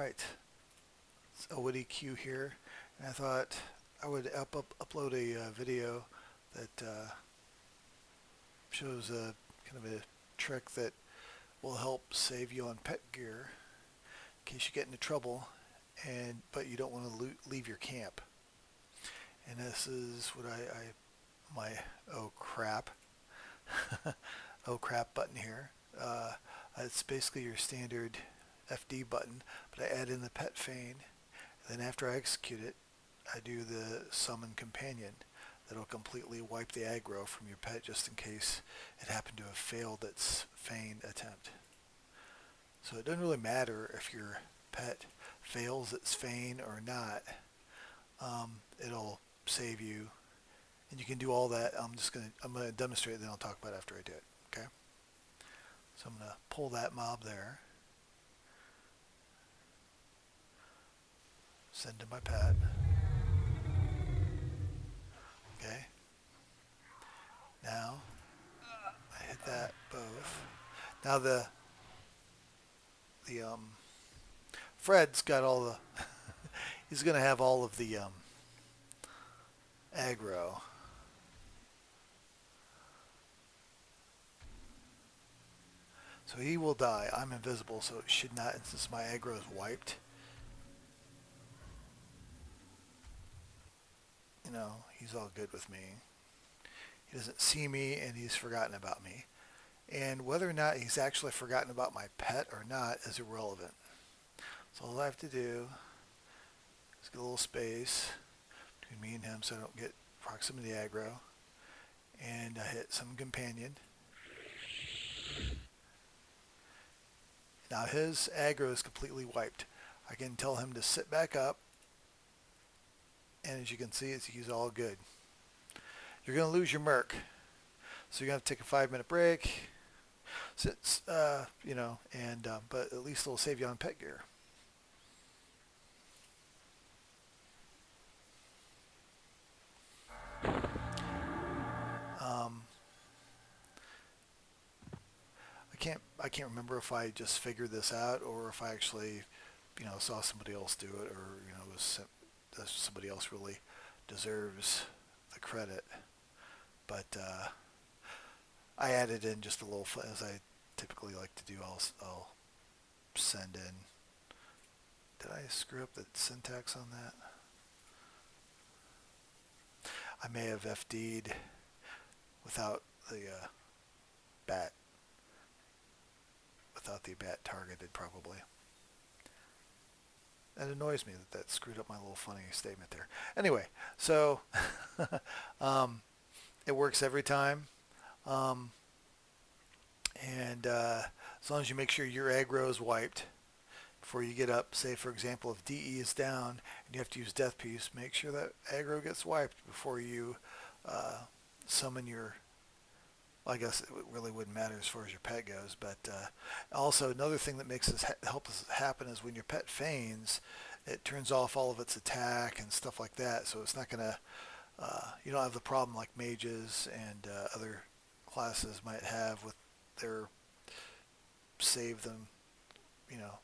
Alright, it's LWDQ here, and I thought I would upload a video that shows a kind of a trick that will help save you on pet gear in case you get into trouble, but you don't want to leave your camp. And this is what my oh crap oh crap button here. It's basically your standard FD button, but I add in the pet feign. Then after I execute it, I do the summon companion. That'll completely wipe the aggro from your pet just in case it happened to have failed its feign attempt. So it doesn't really matter if your pet fails its feign or not. It'll save you, and you can do all that. I'm gonna demonstrate it, then I'll talk about it after I do it. Okay. So I'm gonna pull that mob there. Send to my pet. Okay. Now I hit that both. Now the Fred's got all the he's gonna have all of the aggro. So he will die. I'm invisible, so it should not, since my aggro is wiped. You know, he's all good with me. He doesn't see me, and he's forgotten about me. And whether or not he's actually forgotten about my pet or not is irrelevant. So all I have to do is get a little space between me and him so I don't get proximity aggro. And I hit some companion. Now his aggro is completely wiped. I can tell him to sit back up, and as you can see, he's all good. You're going to lose your merc, so you're going to have to take a 5-minute break. Since you know, and but at least it'll save you on pet gear. I can't remember if I just figured this out or if I actually, you know, saw somebody else do it, or you know, somebody else really deserves the credit. But I added in just a little, as I typically like to do. I'll send in. Did I screw up the syntax on that? I may have FD'd without the bat. Without the bat targeted, probably. It annoys me that screwed up my little funny statement there. Anyway, so it works every time. And as long as you make sure your aggro is wiped before you get up, say for example if DE is down and you have to use Death Piece, make sure that aggro gets wiped before you summon your, well, I guess it really wouldn't matter as far as your pet goes, but also another thing that makes this help this happen is when your pet feigns, it turns off all of its attack and stuff like that, so it's not going to, you don't have the problem like mages and other classes might have with their save them, you know,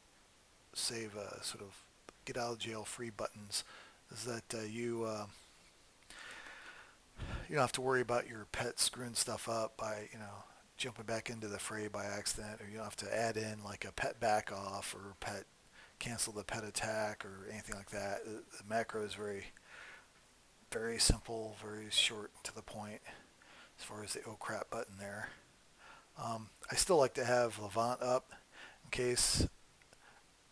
save sort of get out of jail free buttons, is that you don't have to worry about your pet screwing stuff up by, you know, jumping back into the fray by accident, or you don't have to add in like a pet back off or pet cancel the pet attack or anything like that. The macro is very simple, very short and to the point as far as the oh crap button there. I still like to have Levant up in case,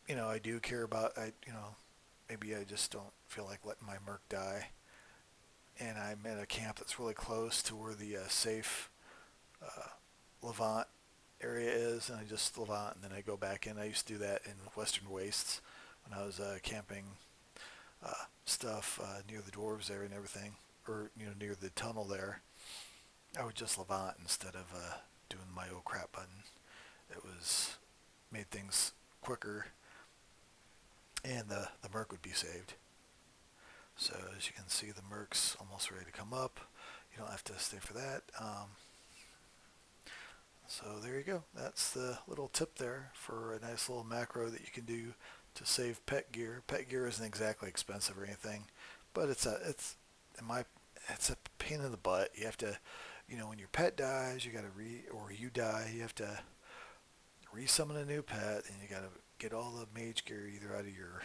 you know, I do care about, you know, maybe I just don't feel like letting my merc die, and I'm in a camp that's really close to where the safe Levant area is, and I just Levant and then I go back in. I used to do that in Western Wastes when I was camping stuff near the dwarves there and everything, or you know, near the tunnel there. I would just Levant instead of doing my oh crap button. It was made things quicker, and the merc would be saved. So as you can see, the merc's almost ready to come up. You don't have to stay for that. So there you go. That's the little tip there for a nice little macro that you can do to save pet gear. Pet gear isn't exactly expensive or anything, but it's a pain in the butt. You have to, when your pet dies, or you die, you have to resummon a new pet, and you got to get all the mage gear either out of your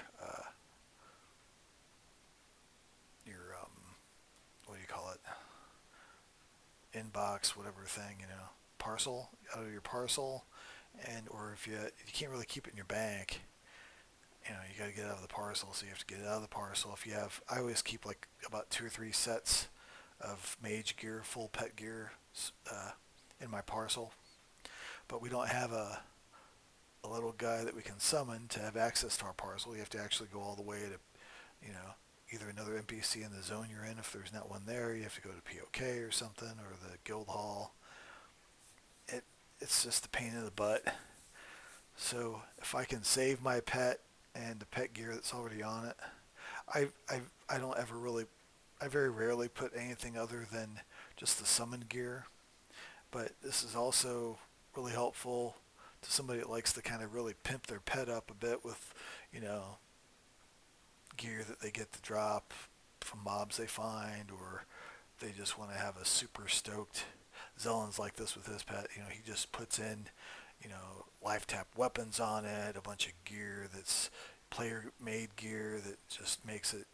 what do you call it, inbox, whatever thing, parcel, out of your parcel, and or if you can't really keep it in your bank, you got to get it out of the parcel, so you have to get it out of the parcel. I always keep like about 2 or 3 sets of mage gear, full pet gear, in my parcel, but we don't have a little guy that we can summon to have access to our parcel. You have to actually go all the way to, either another NPC in the zone you're in. If there's not one there, you have to go to POK or something, or the guild hall. It's just a pain in the butt. So if I can save my pet and the pet gear that's already on it, I don't ever really, I very rarely put anything other than just the summon gear. But this is also really helpful to somebody that likes to kind of really pimp their pet up a bit with, gear that they get to drop from mobs they find, or they just want to have a super stoked. Zellen's like this with his pet. He just puts in, life tap weapons on it, a bunch of gear that's player made gear that just makes it,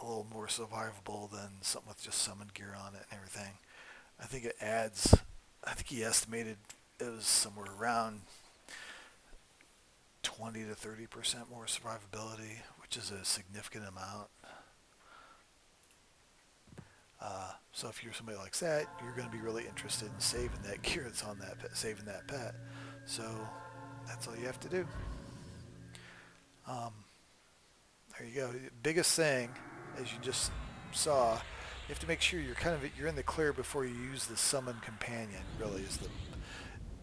a little more survivable than something with just summoned gear on it and everything. I think it adds, I think he estimated it was somewhere around 20 to 30% more survivability, which is a significant amount. So if you're somebody like that, you're going to be really interested in saving that gear that's on that pet, saving that pet. So that's all you have to do. Um, there you go. Biggest thing, as you just saw, you have to make sure you're in the clear before you use the summon companion. Really, it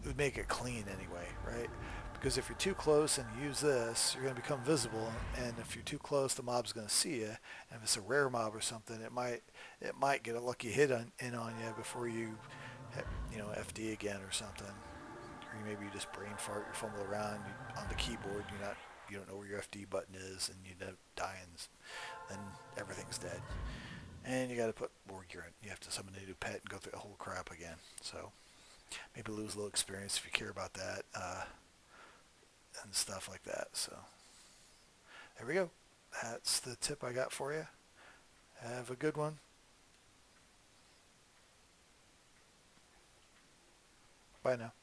would make it clean anyway, right? Because if you're too close and you use this, you're going to become visible, and if you're too close, the mob's going to see you. And if it's a rare mob or something, it might get a lucky hit in on you before you, FD again or something. Or maybe you just brain fart, you fumble around on the keyboard, you don't know where your FD button is, and you end up dying, then everything's dead. And you got to put more gear in. You have to summon a new pet and go through the whole crap again. So maybe lose a little experience if you care about that. And stuff like that. So there we go. That's the tip I got for you. Have a good one. Bye now.